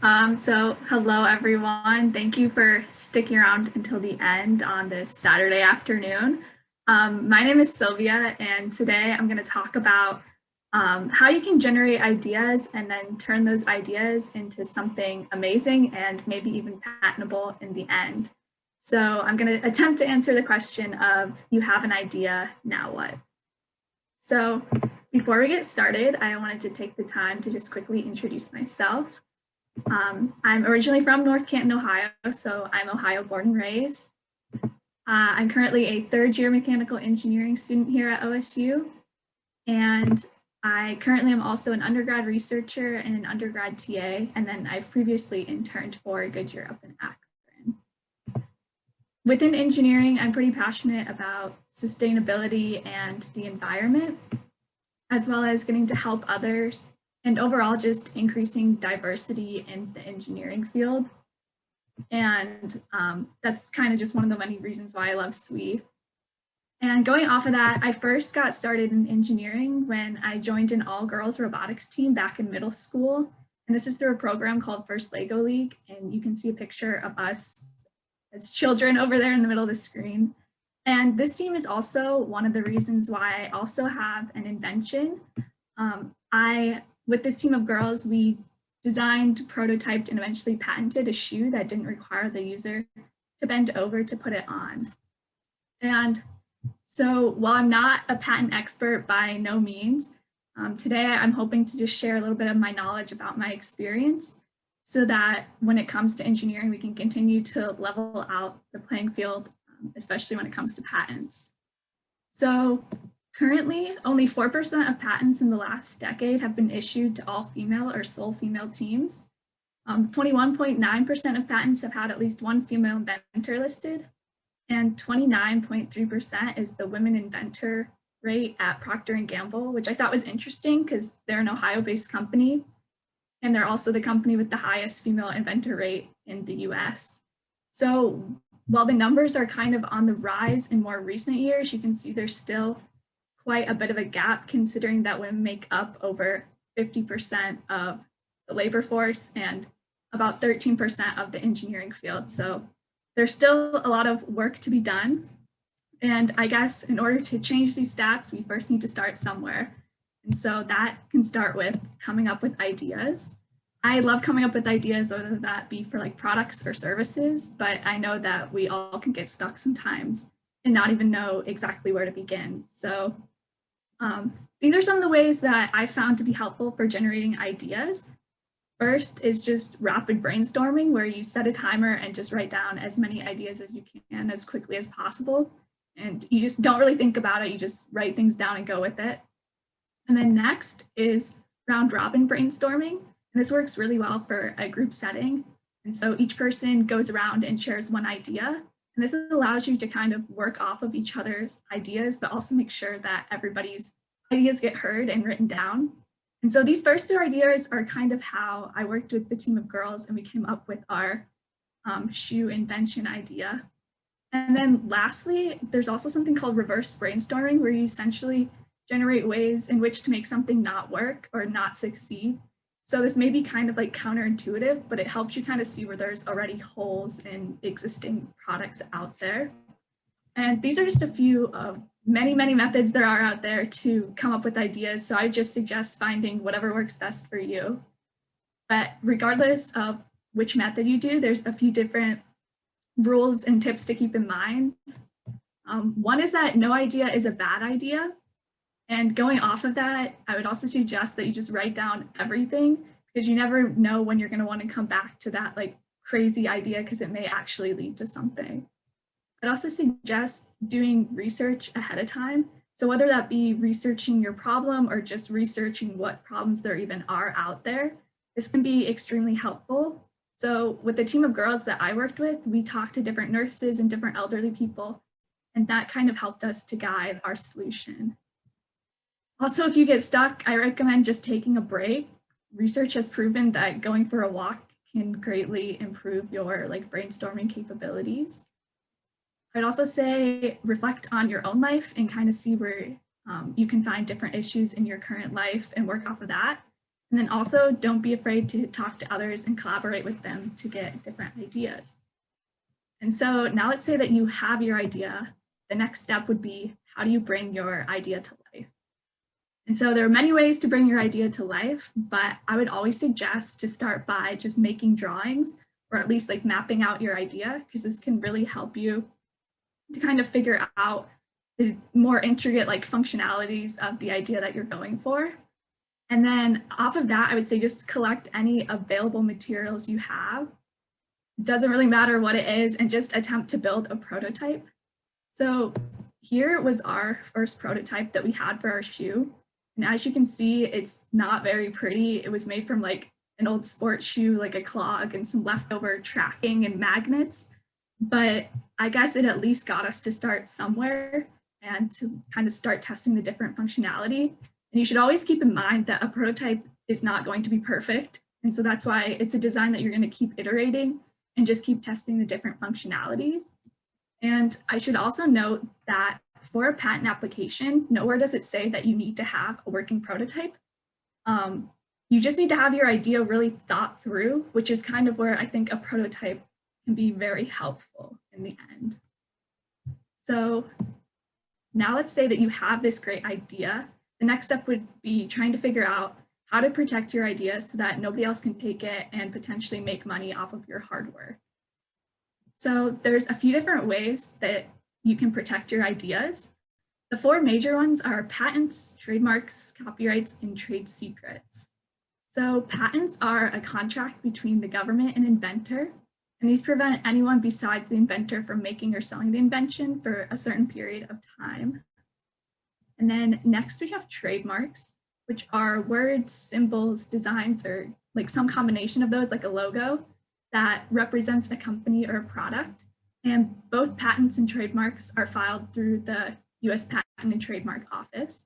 So hello everyone. Thank you for sticking around until the end on this Saturday afternoon. My name is Sylvia, and today I'm going to talk about how you can generate ideas and then turn those ideas into something amazing and maybe even patentable in the end. So I'm going to attempt to answer the question of you have an idea, now what? So before we get started, I wanted to take the time to just quickly introduce myself. I'm originally from North Canton, Ohio, so I'm Ohio born and raised. I'm currently a third-year mechanical engineering student here at OSU, and I currently am also an undergrad researcher and an undergrad TA, and then I've previously interned for Goodyear up in Akron. Within engineering, I'm pretty passionate about sustainability and the environment, as well as getting to help others and overall just increasing diversity in the engineering field. And that's kind of just one of the many reasons why I love SWE. And going off of that, I first got started in engineering when I joined an all-girls robotics team back in middle school. And this is through a program called First Lego League. And you can see a picture of us as children over there in the middle of the screen. And this team is also one of the reasons why I also have an invention. With this team of girls, we designed, prototyped, and eventually patented a shoe that didn't require the user to bend over to put it on. And so while I'm not a patent expert by no means, today I'm hoping to just share a little bit of my knowledge about my experience so that when it comes to engineering, we can continue to level out the playing field, especially when it comes to patents. So currently, only 4% of patents in the last decade have been issued to all female or sole female teams. 21.9% of patents have had at least one female inventor listed, and 29.3% is the women inventor rate at Procter & Gamble, which I thought was interesting because they're an Ohio-based company, and they're also the company with the highest female inventor rate in the US. So while the numbers are kind of on the rise in more recent years, you can see there's still quite a bit of a gap considering that women make up over 50% of the labor force and about 13% of the engineering field. So there's still a lot of work to be done. And I guess in order to change these stats, we first need to start somewhere. And so that can start with coming up with ideas. I love coming up with ideas, whether that be for like products or services, but I know that we all can get stuck sometimes and not even know exactly where to begin. So these are some of the ways that I found to be helpful for generating ideas. First is just rapid brainstorming, where you set a timer and just write down as many ideas as you can as quickly as possible. And you just don't really think about it, you just write things down and go with it. And then next is round robin brainstorming. And this works really well for a group setting. And so each person goes around and shares one idea. And this allows you to kind of work off of each other's ideas, but also make sure that everybody's ideas get heard and written down. And so these first two ideas are kind of how I worked with the team of girls and we came up with our shoe invention idea. And then lastly, there's also something called reverse brainstorming, where you essentially generate ways in which to make something not work or not succeed. So this may be kind of like counterintuitive, but it helps you kind of see where there's already holes in existing products out there. And these are just a few of many, many methods there are out there to come up with ideas. So I just suggest finding whatever works best for you. But regardless of which method you do, there's a few different rules and tips to keep in mind. One is that no idea is a bad idea. And going off of that, I would also suggest that you just write down everything, because you never know when you're going to want to come back to that like crazy idea, because it may actually lead to something. I'd also suggest doing research ahead of time. So whether that be researching your problem or just researching what problems there even are out there, this can be extremely helpful. So with the team of girls that I worked with, we talked to different nurses and different elderly people, and that kind of helped us to guide our solution. Also, if you get stuck, I recommend just taking a break. Research has proven that going for a walk can greatly improve your like brainstorming capabilities. I'd also say reflect on your own life and kind of see where you can find different issues in your current life and work off of that. And then also don't be afraid to talk to others and collaborate with them to get different ideas. And so now let's say that you have your idea. The next step would be, how do you bring your idea to life? And so there are many ways to bring your idea to life, but I would always suggest to start by just making drawings, or at least like mapping out your idea, because this can really help you to kind of figure out the more intricate like functionalities of the idea that you're going for. And then off of that, I would say just collect any available materials you have. It doesn't really matter what it is, and just attempt to build a prototype. So here was our first prototype that we had for our shoe. And as you can see, it's not very pretty. It was made from like an old sports shoe, like a clog, and some leftover tracking and magnets. But I guess it at least got us to start somewhere and to kind of start testing the different functionality. And you should always keep in mind that a prototype is not going to be perfect. And so that's why it's a design that you're going to keep iterating and just keep testing the different functionalities. And I should also note that for a patent application, nowhere does it say that you need to have a working prototype. You just need to have your idea really thought through, which is kind of where I think a prototype can be very helpful in the end. So now let's say that you have this great idea. The next step would be trying to figure out how to protect your idea so that nobody else can take it and potentially make money off of your hard work. So there's a few different ways that you can protect your ideas. The four major ones are patents, trademarks, copyrights, and trade secrets. So patents are a contract between the government and inventor, and these prevent anyone besides the inventor from making or selling the invention for a certain period of time. And then next we have trademarks, which are words, symbols, designs, or like some combination of those, like a logo, that represents a company or a product. And both patents and trademarks are filed through the US Patent and Trademark Office.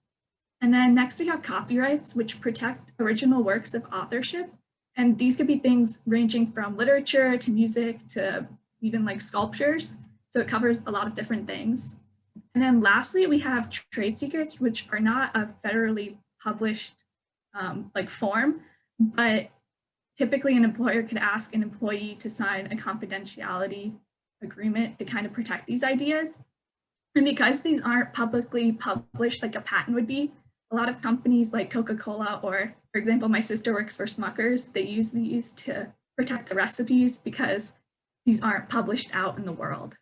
And then next we have copyrights, which protect original works of authorship. And these could be things ranging from literature to music to even like sculptures. So it covers a lot of different things. And then lastly, we have trade secrets, which are not a federally published like form, but typically an employer could ask an employee to sign a confidentiality agreement to kind of protect these ideas. And because these aren't publicly published like a patent would be, a lot of companies like Coca-Cola, or for example, my sister works for Smuckers, they use these to protect the recipes because these aren't published out in the world.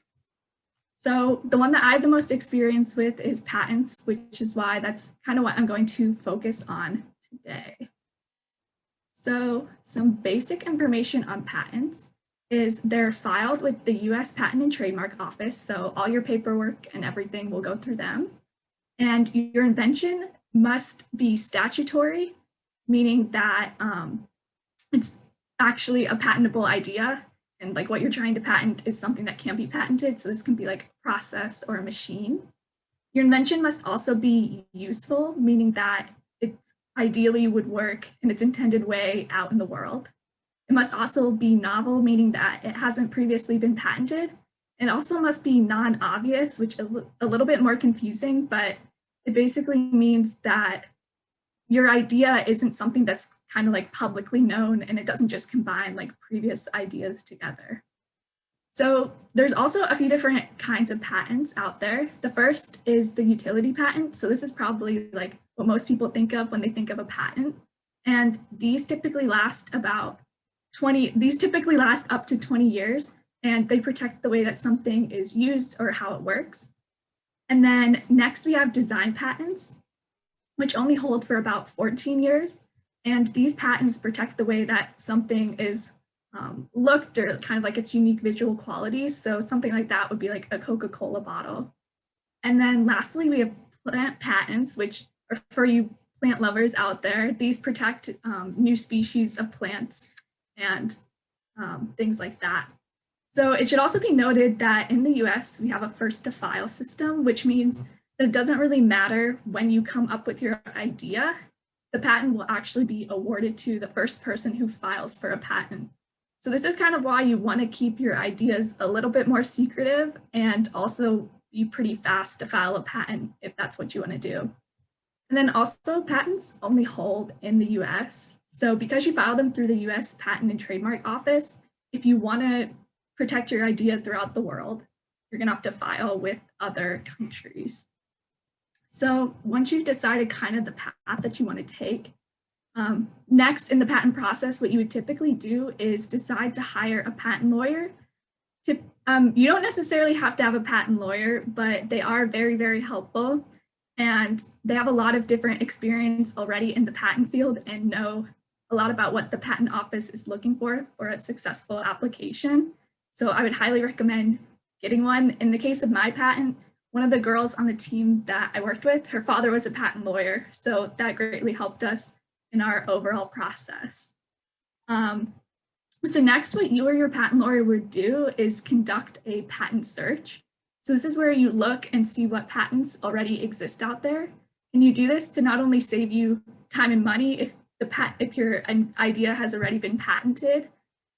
So the one that I have the most experience with is patents, which is why that's kind of what I'm going to focus on today. So some basic information on patents is they're filed with the US Patent and Trademark Office. So all your paperwork and everything will go through them. And your invention must be statutory, meaning that it's actually a patentable idea. And like what you're trying to patent is something that can be patented. So this can be like a process or a machine. Your invention must also be useful, meaning that it ideally would work in its intended way out in the world. It must also be novel, meaning that it hasn't previously been patented. It also must be non-obvious, which is a little bit more confusing, but it basically means that your idea isn't something that's kind of like publicly known, and it doesn't just combine like previous ideas together. So there's also a few different kinds of patents out there. The first is the utility patent. So this is probably like what most people think of when they think of a patent. And these typically last up to 20 years, and they protect the way that something is used or how it works. And then next we have design patents, which only hold for about 14 years. And these patents protect the way that something is looked, or kind of like its unique visual qualities. So something like that would be like a Coca-Cola bottle. And then lastly, we have plant patents, which are for you plant lovers out there. These protect new species of plants and things like that. So it should also be noted that in the US, we have a first to file system, which means that it doesn't really matter when you come up with your idea. The patent will actually be awarded to the first person who files for a patent. So this is kind of why you want to keep your ideas a little bit more secretive, and also be pretty fast to file a patent if that's what you want to do. And then also patents only hold in the US. So because you file them through the US Patent and Trademark Office, if you want to protect your idea throughout the world, you're going to have to file with other countries. So once you've decided kind of the path that you want to take, next in the patent process, what you would typically do is decide to hire a patent lawyer. You don't necessarily have to have a patent lawyer, but they are very, very helpful. And they have a lot of different experience already in the patent field and know a lot about what the patent office is looking for a successful application. So I would highly recommend getting one. In the case of my patent, one of the girls on the team that I worked with, her father was a patent lawyer. So that greatly helped us in our overall process. So next, what you or your patent lawyer would do is conduct a patent search. So this is where you look and see what patents already exist out there. And you do this to not only save you time and money if your idea has already been patented,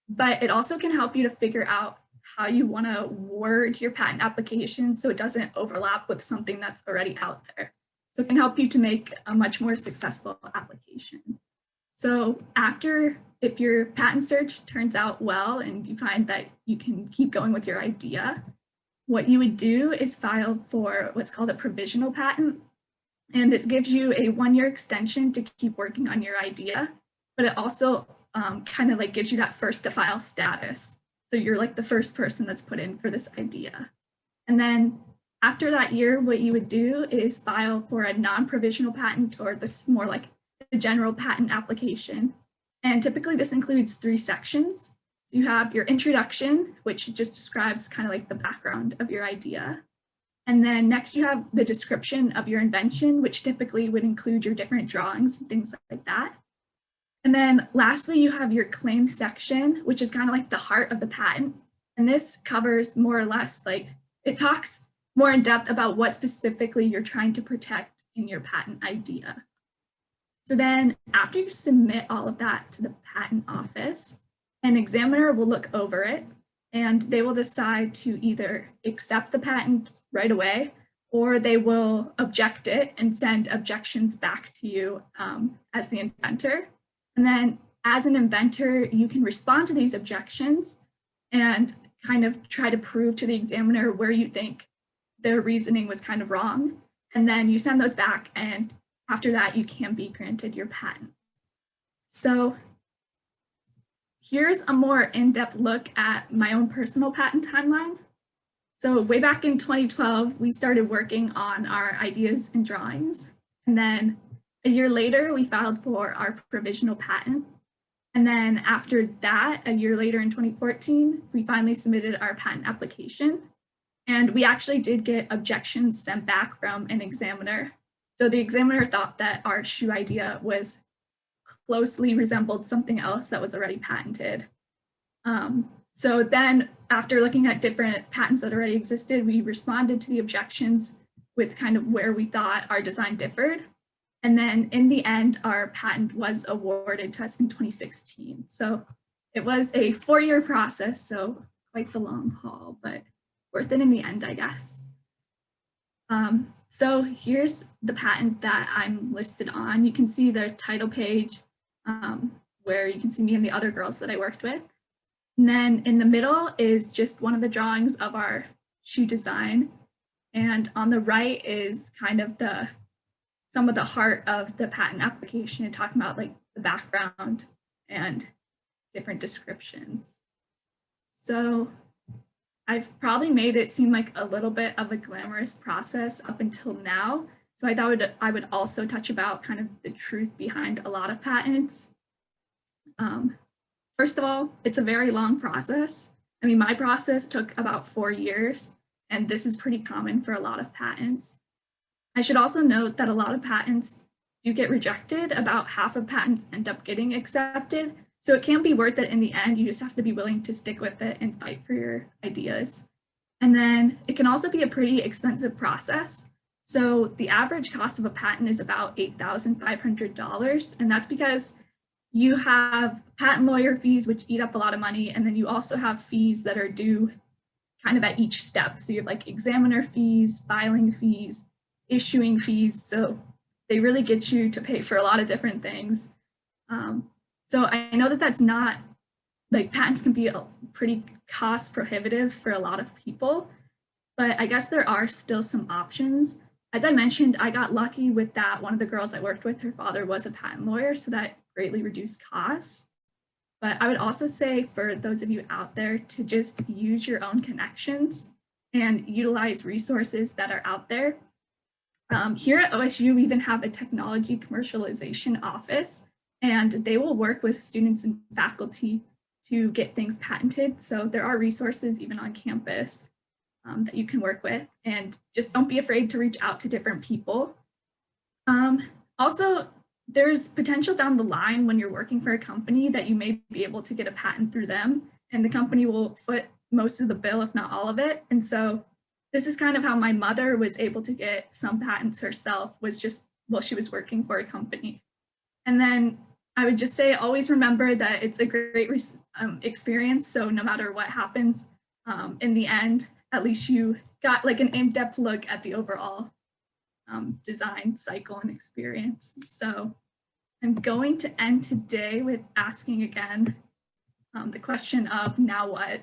but it also can help you to figure out how you want to word your patent application so it doesn't overlap with something that's already out there. So it can help you to make a much more successful application. So if your patent search turns out well and you find that you can keep going with your idea, what you would do is file for what's called a provisional patent. And this gives you a 1-year extension to keep working on your idea, but it also kind of like gives you that first to file status. So you're like the first person that's put in for this idea. And then after that year, what you would do is file for a non-provisional patent, or this more like the general patent application. And typically this includes 3 sections. So you have your introduction, which just describes kind of like the background of your idea. And then next you have the description of your invention, which typically would include your different drawings and things like that. And then lastly, you have your claims section, which is kind of like the heart of the patent. And this covers more or less, like it talks more in depth about what specifically you're trying to protect in your patent idea. So then after you submit all of that to the patent office, an examiner will look over it and they will decide to either accept the patent right away, or they will object it and send objections back to you as the inventor. And then as an inventor, you can respond to these objections and kind of try to prove to the examiner where you think their reasoning was kind of wrong. And then you send those back, and after that, you can be granted your patent. So here's a more in-depth look at my own personal patent timeline. So way back in 2012, we started working on our ideas and drawings. And then a year later, we filed for our provisional patent. And then after that, a year later in 2014, we finally submitted our patent application. And we actually did get objections sent back from an examiner. So the examiner thought that our shoe idea was closely resembled something else that was already patented. So then after looking at different patents that already existed, we responded to the objections with kind of where we thought our design differed. And then in the end, our patent was awarded to us in 2016. So it was a 4-year process, so quite the long haul, but worth it in the end, I guess. So here's the patent that I'm listed on. You can see the title page where you can see me and the other girls that I worked with. And then in the middle is just one of the drawings of our shoe design. And on the right is kind of some of the heart of the patent application and talking about like the background and different descriptions. So I've probably made it seem like a little bit of a glamorous process up until now. So I thought I would also touch about kind of the truth behind a lot of patents. First of all, it's a very long process. I mean, my process took about 4 years, and this is pretty common for a lot of patents. I should also note that a lot of patents do get rejected. About half of patents end up getting accepted. So it can be worth it in the end. You just have to be willing to stick with it and fight for your ideas. And then it can also be a pretty expensive process. So the average cost of a patent is about $8,500. And that's because you have patent lawyer fees, which eat up a lot of money. And then you also have fees that are due kind of at each step. So you have like examiner fees, filing fees, issuing fees. So they really get you to pay for a lot of different things. So I know that that's not, like patents can be pretty cost prohibitive for a lot of people, but I guess there are still some options. As I mentioned, I got lucky with that. One of the girls I worked with, her father was a patent lawyer, so that greatly reduced costs. But I would also say for those of you out there to just use your own connections and utilize resources that are out there. Here at OSU, we even have a technology commercialization office, and they will work with students and faculty to get things patented. So there are resources even on campus that you can work with, and just don't be afraid to reach out to different people. Also, there's potential down the line when you're working for a company that you may be able to get a patent through them, and the company will foot most of the bill, if not all of it. And so this is kind of how my mother was able to get some patents herself, was just while she was working for a company. And then I would just say, always remember that it's a great experience. So no matter what happens, in the end, at least you got like an in-depth look at the overall design cycle and experience. So I'm going to end today with asking again the question of now what?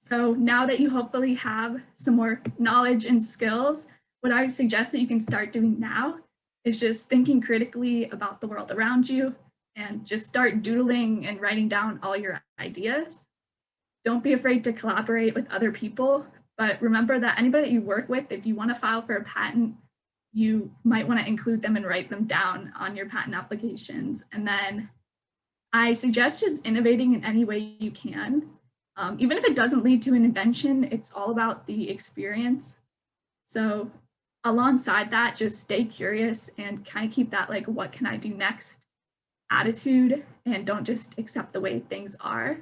So now that you hopefully have some more knowledge and skills, what I would suggest that you can start doing now is just thinking critically about the world around you and just start doodling and writing down all your ideas. Don't be afraid to collaborate with other people, but remember that anybody that you work with, if you want to file for a patent, you might want to include them and write them down on your patent applications. And then I suggest just innovating in any way you can. Even if it doesn't lead to an invention, it's all about the experience. So alongside that, just stay curious and kind of keep that like, what can I do next attitude, and don't just accept the way things are.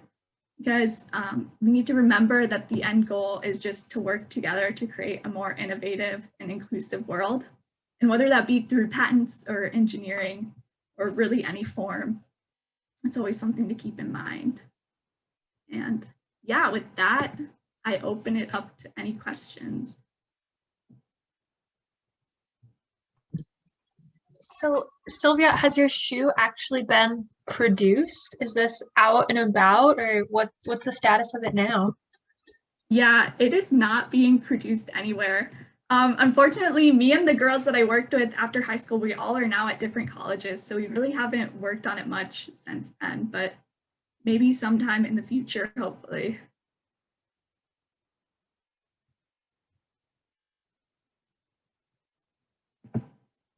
Because we need to remember that the end goal is just to work together to create a more innovative and inclusive world. And whether that be through patents or engineering or really any form, it's always something to keep in mind. And yeah, with that, I open it up to any questions. So Sylvia, has your shoe actually been produced? Is this out and about, or what's the status of it now? Yeah, it is not being produced anywhere. Unfortunately, me and the girls that I worked with after high school, we all are now at different colleges, so we really haven't worked on it much since then, but maybe sometime in the future, hopefully.